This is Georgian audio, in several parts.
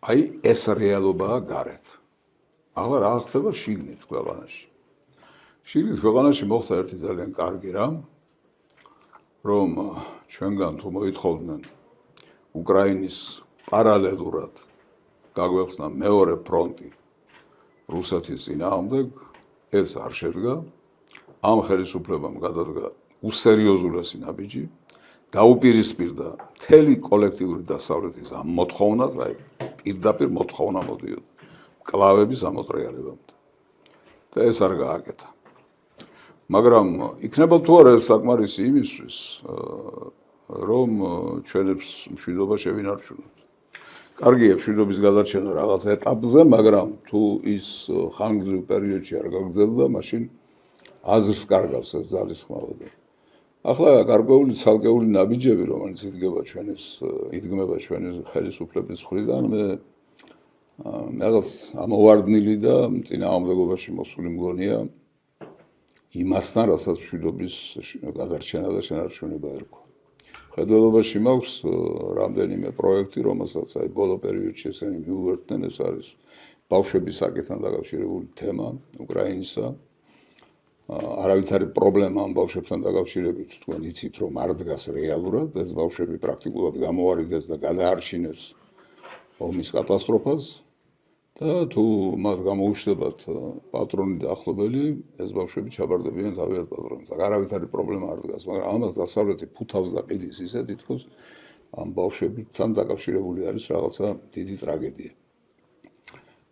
აი ეს რეალობაა გარეთ. ახლა რა ხდება შიგნით ქვეყანაში? შიგნით ქვეყანაში მოხდა ერთი ძალიან კარგი რამ, რომ ჩვენგან თუ მოითხოვდნენ უკრაინის პარალელურად გაგვეხსნა მეორე ფრონტი რუსეთის წინააღმდეგ, ეს არ შედგა. ამ ხელისუფლებამ გადადგა უსერიოზულესი ნაბიჯი, დაუპირისპირდა მთელი კოლექტიური დასავლეთის ამ მოთხოვნას, აი პირდაპირ მოთხოვნა მოდიოდა კლავების ამოტრიალებამდე. და ეს არ გააკეთა. მაგრამ იქნება თუ არა ეს საკმარისი იმისთვის, რომ ჩვენებს მშვიდობა შევინარჩუნოთ. კარგია მშვიდობის გადარჩენა რაღაც ეტაპზე, მაგრამ თუ ის ხანგრძლივ პერიოდში არ გაგრძელდა, მაშინ აზრს კარგავს ეს ძალისხმევა. ახლა გარკვეული ცალკეული ნაბიჯები, რომელიც იდგმება ჩვენი ხელისუფლების მხრიდან, მე რაღაც ამოვარდნილი და წინააღმდეგობაში მოსული მგონია იმასთან, რასაც მშვიდობის გადარჩენა და შენარჩუნება ერქვა. ხედველობაში მაქვს რამდენიმე პროექტი, რომელსაც აი ბოლო პერიოდში ესენი მიუერთდნენ, ეს არის ბავშვების საკითხთან დაკავშირებული თემა უკრაინისა. არავითარი პრობლემა ამ ბავშვებთან დაკავშირებით, თქვენ იცით, რომ არ დგას რეალურად, ეს ბავშვები პრაქტიკულად გამოვარიდეს და გადაარჩინეს ომის კატასტროფას და თუ მათ გამოუჩნდებათ პატრონი და ახლობელი, ეს ბავშვები ჩაბარდებიან თავიანთ პატრონს. არავითარი პრობლემა არ დგას, მაგრამ ამას დასავლეთი ფუთავს და ყიდის ისე თითქოს ამ ბავშვებთან დაკავშირებული არის რაღაცა დიდი ტრაგედია.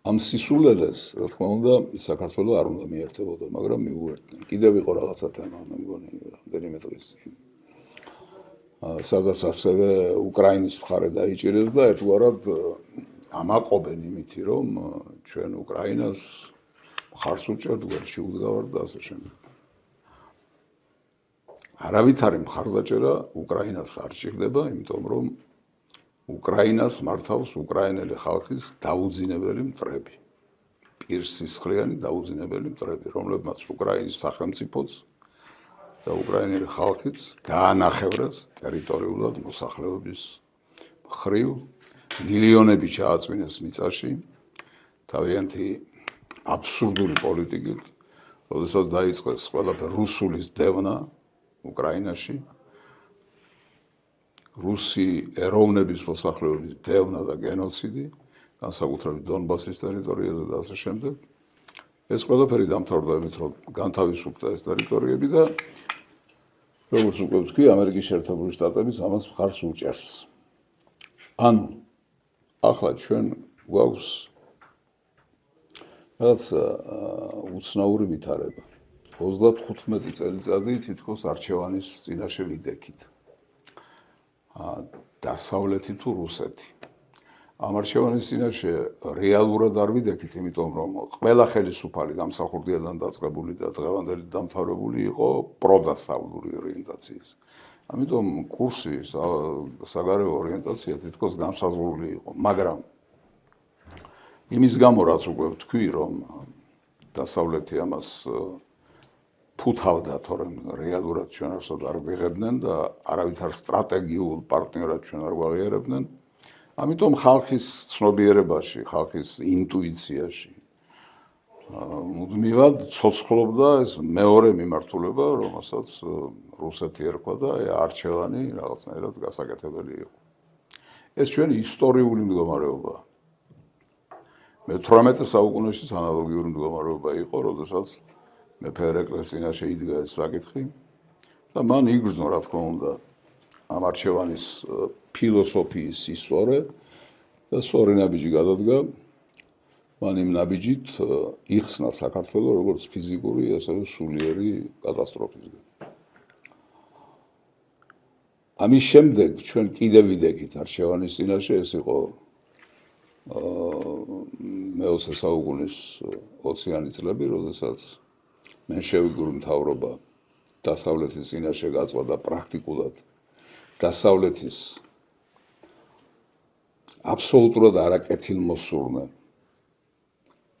ამ სისულელეს, რა თქმა უნდა, საქართველოს არ უნდა მიერთებოდა, მაგრამ მიუერთდნენ. კიდევ იყო რაღაცა თემა, მე მგონი, რამდენიმე დღის წინ. სადაც ასევე უკრაინის მხარე დაიჭირეს და ერთგვარად ამაყობენ იმითი, რომ ჩვენ უკრაინას მხარს უჭერთ, გვერდში უდგავართ და ასე შემდეგ. არავითარი მხარდაჭერა უკრაინას არ ჭირდება, იმიტომ რომ უკრაინას მართავს უკრაინელი ხალხის დაუძინებელი მტრები. პირსისხლიანი დაუძინებელი მტრები, რომლებმაც უკრაინის სახელმწიფოც და უკრაინელი ხალხიც გაანახევრეს ტერიტორიულად მოსახლეობის მხრივ, მილიონები ჩააწმინეს მიწაში, თავიანთი აბსურდული პოლიტიკით, როდესაც დაიწყეს ყველაფერი რუსულის დევნა უკრაინაში, რუსი ეროვნების მოსახლეობის დევნა და გენოციდი, განსაკუთრებით დონბასის ტერიტორიაზე და ასე შემდეგ. ეს ყველაფერი დამთავრდა იმით, რომ განთავისუფლდა ეს ტერიტორიები და როგორც უკვე ვთქვი, ამერიკის შეერთებული შტატებიც ამას მხარს უჭერს. ანუ ახლა ჩვენ გვაქვს რაღაც უცნაური ვითარება. 35 წელიწადი თითქოს არჩევანის წინაშე ვიდექით. დასავლეთი თუ რუსეთი. ამ არჩევანის წინაშე რეალურად არ ვიდექით, იმიტომ რომ ყველა ხელისუფალი გამსახურდიადან დაწყებული და დღევანდელი დამთავრებული იყო პროდასავლური ორიენტაციის. ამიტომ კურსი საგარეო ორიენტაცია თითქოს განსაზღვრული იყო, მაგრამ იმის გამო რაც უკვე ვთქვი, რომ დასავლეთი ამას ფუთავდა, თორემ რეალურად ჩვენ არსად არ ვიღებდნენ და არავითარ სტრატეგიულ პარტნიორად ჩვენ არ გვაღიარებდნენ. ამიტომ ხალხის ცნობიერებაში, ხალხის ინტუიციაში მუდმივად ცოცხლობდა ეს მეორე მიმართულება, რომელსაც რუსეთი ერქვა და არჩევანი რაღაცნაირად გასაკეთებელი იყო. ეს ჩვენი ისტორიული მდგომარეობაა. მე-18 საუკუნეშიც ანალოგიური მდგომარეობა იყო, როდესაც მეფე ერეკლეს წინაშე იდგა ეს საკითხი და მან იგრძნო, რა თქმა უნდა, ამ არჩევანის ფილოსოფიის ისტორია და სწორი ნაბიჯი გადადგა. მან იმ ნაბიჯით იხსნა საქართველოს როგორც ფიზიკური, ასევე სულიერი კატასტროფისგან. ამის შემდეგ ჩვენ კიდევ ვიდექით არჩევანის წინაშე, ეს იყო მე-20 საუკუნის 20-იანი წლები, როდესაც მენშევიკური მთავრობა დასავლეთის წინაშე გაწვა და პრაქტიკულად დასავლეთის აბსოლუტურად არაკეთილმოსურნე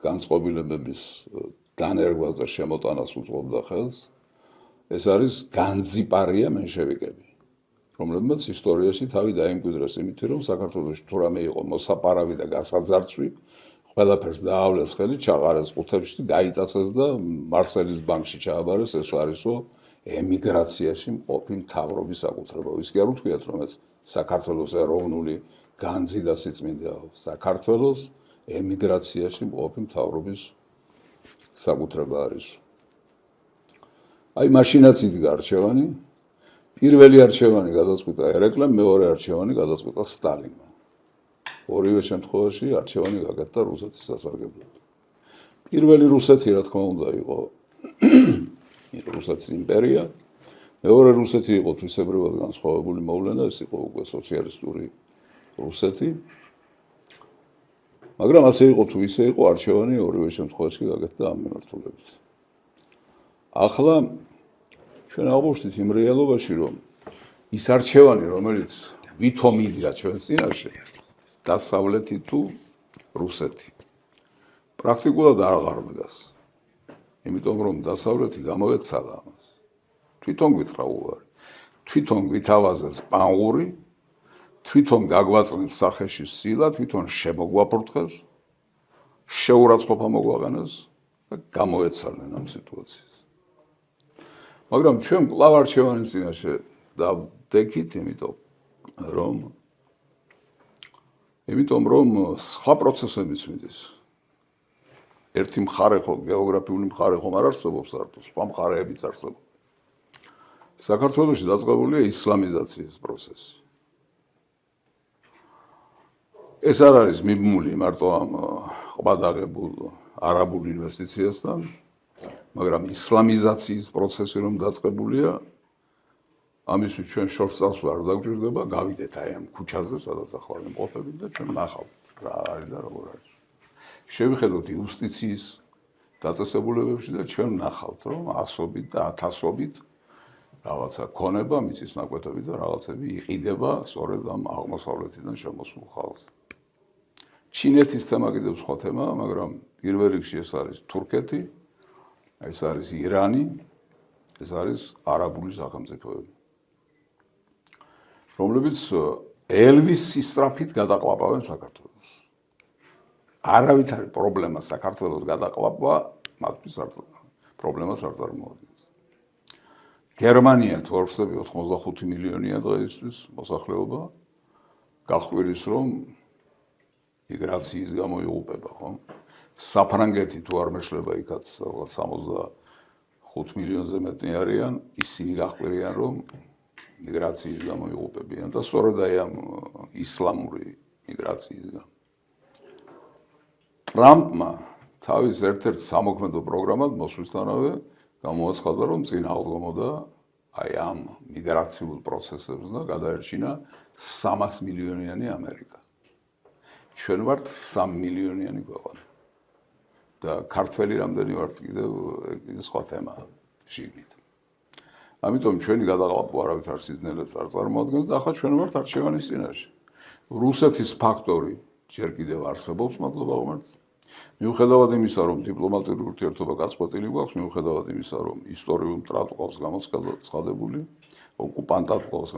განწყობილებების დანერგვას და შემოტანას უწყობდა ხელს. ეს არის განძი პარია მენშევიკები. რომლებმაც ისტორიაში თავი დაიმკვიდრეს იმით, რომ საქართველოში თუ რამე იყო მოსაპარავი და გასაძარცვი, ყველაფერს დაავლეს ხელი, ჩაყარეს ყუთებში, გაიტაცეს და მარსელის ბანკში ჩააბარეს, ეს არისო ემიგრაციაში მყოფი მთავრობის საკუთრება. ის კი არ უთქვიათ, რომ ეს საქართველოს ეროვნული განძი და სიწმინდეა. საქართველოს ემიგრაციაში მყოფი მთავრობის საკუთრება არის. აი მაშინაც იდგა არჩევანი. პირველი არჩევანი გადაწყვიტა ერეკლემ, მეორე არჩევანი გადაწყვიტა სტალინმა. ორივე შემთხვევაში არჩევანი გაკეთდა რუსეთის სასარგებლოდ. პირველი რუსეთი, რა თქმა უნდა, იყო რუსეთის იმპერია. მეორე რუსეთი იყო თვისებრივად განსხვავებული მოვლენა, ეს იყო უკვე სოციალისტური რუსეთი. მაგრამ ასე იყო თუ ისე იყო, არჩევანი ორივე შემთხვევაში გაკეთდა ამ მიმართულებით. ახლა ჩვენ აღვნიშნეთ იმ რეალობაში, რომ ის არჩევანი, რომელიც ვითომ იდგა ჩვენს წინაშე, დასავლეთი თუ რუსეთი, პრაქტიკულად არ აღარდგას. იმიტომ რომ დასავლეთი გამოეცალა ამას. თვითონ გითხრა უარი. თვითონ გითავაზეს პანღური, თვითონ გაგვაწნეს სახეში სილა, თვითონ შემოგვაფურთხეს, შეურაცხყოფა მოგვაყენეს და გამოეცალნენ ამ სიტუაციას. მაგრამ ჩვენ კვლავ არჩევანის წინაშე დავდექით, იმიტომ რომ სხვა პროცესებიც მიდის. ერთი მხარე ხო, გეოგრაფიული მხარე ხომ არ არსებობს, სხვა მხარეებიც არსებობს. საქართველოში დაწყებულია ისლამიზაციის პროცესი. ეს არ არის მიბმული მარტო ამ ყვადაღებულ არაბულ ინვესტიციასთან, მაგრამ ისლამიზაციის პროცესი რომ დაწყებულია, ამისთვის ჩვენ შორს წასვლა არ დაგვჭირდება, გავიდეთ აი ამ ქუჩაზე, სადაც ახლა იმყოფებით და ჩვენ ნახავთ რა არის და როგორ არის. შევიხედოთ იუსტიციის დაწესებულებებში და ჩვენ ნახავთ, რომ ასობით და ათასობით რაღაცა ქონება, მიწის ნაკვეთები და რაღაცები იყიდება სწორედ ამ აღმოსავლეთიდან შემოსულ ხალხს. ჩინეთის თემა კიდევ სხვა თემაა, მაგრამ პირველ რიგში ეს არის თურქეთი, ეს არის ირანი, ეს არის არაბული სახელმწიფოები, რომლებიც ელვის ისწრაფით გადაყლაპავენ საქართველოს. არავითარი პრობლემა საქართველოს გადაყლაპვა მათთვის პრობლემას არ წარმოადგენს. გერმანია თუ არ ვხსნები 85 მილიონია დღეისთვის მოსახლეობა, გახყვირის რომ მიგრაციის გამო იღუპება, ხო? საფრანგეთი თუ არ მეშლება იქაც 65 მილიონზე მეტი არიან, ისინი გახყვირიან რომ მიგრაციის გამო იღუპებიან და სწორედ აი ამ ისლამური მიგრაციის გამო. ტრამპმა თავის ერთ-ერთ სამოქმედო პროგრამად მოსვლისთანავე გამოაცხადა, რომ წინააღმდეგობა აი ამ მიგრაციულ პროცესებს და გადაერჩინა 300 მილიონიანი ამერიკა. ჩვენ ვართ 3 მილიონიანი ქვეყანა. და ქართველი რამდენი ვართ კიდევ სხვა თემაა შიგნით. ამიტომ ჩვენი გადაყლაპვა არავითარ სიზნელეს არ წარმოადგენს და ახლა ჩვენ ვართ არჩევანის წინაშე. რუსეთის ფაქტორი ჯერ კიდევ არსებობს, მადლობა ღმერთს. მიუხედავად იმისა, რომ დიპლომატიური ურთიერთობა გაწყვეტილი გვაქვს, მიუხედავად იმისა, რომ ისტორიულ მტრად ყავს გამოცხადებული, ოკუპანტად ყავს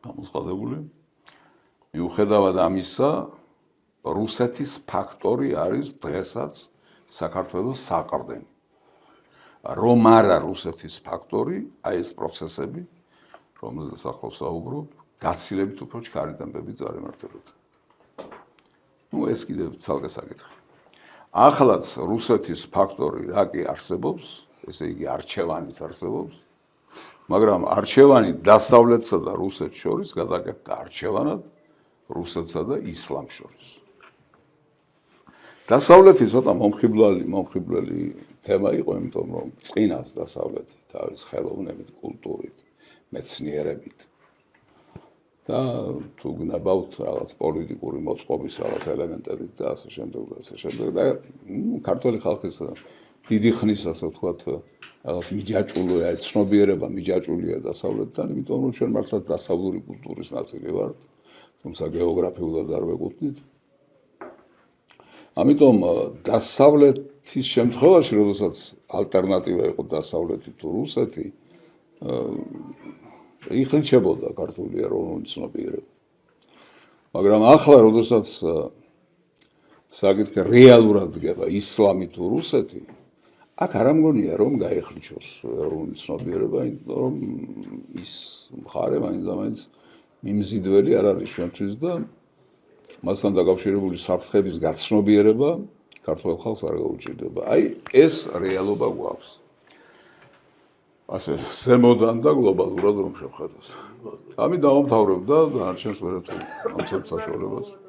გამოცხადებული, მიუხედავად ამისა, რუსეთის ფაქტორი არის დღესაც საქართველოს საყრდენი. რომ არა რუსეთის ფაქტორი, აი ეს პროცესები, რომელზეც ახლა ვსაუბრობ, გაცილებით უფრო ჩქარი ტემპებით წარიმართებოდა. ეს კიდევ ცალკე საკითხი. ახლაც რუსეთის ფაქტორი რა კი არსებობს, ესე იგი არჩევანიც არსებობს, მაგრამ არჩევანი დასავლეთსა და რუსეთს შორის გადაკეთდა არჩევანად რუსეთსა და ისლამს შორის. დასავლეთი ცოტა მომხიბვლელი თემა იყო, იმიტომ რომ წინავს დასავლეთი თავის ხელოვნებით, კულტურით, მეცნიერებით. და თუ გნებავთ რაღაც პოლიტიკური მოწყობის რაღაც ელემენტებით და ასე შემდეგ და ასე შემდეგ და ქართული ხალხის დიდი ხნის ასე ვთქვათ რაღაც მიჯაჭვულია, ცნობიერება მიჯაჭვულია დასავლეთთან, იმიტომ რომ ჩვენ მართლაც დასავლური კულტურის ნაწილი ვართ, თუმცა გეოგრაფიულად არ ვეკუთვნით. ამიტომ დასავლეთის შემთხვევაში, როდესაც ალტერნატივა იყო დასავლეთი თუ რუსეთი, იხლიჩებოდა ქართული ეროვნული ცნობიერება. მაგრამ ახლა, როდესაც საკითხი რეალურად დგება ისლამი თუ რუსეთი, აქ არ ამგონია რომ გაიხლიჩოს ეროვნული ცნობიერება, იმიტომ რომ ის მხარე მაინც მიმზიდველი არ არის ჩვენთვის და მასთან დაკავშირებული საფრთხების გაცნობიერება ქართველ ხალხს არ გაუჭირდება. აი ეს რეალობა გვაქვს. ასე ზემოდან და გლობალურად რომ შევხედოთ. ამით დავამთავრებ და დანარჩენს ვერაფერ ამცებ საშუალებას.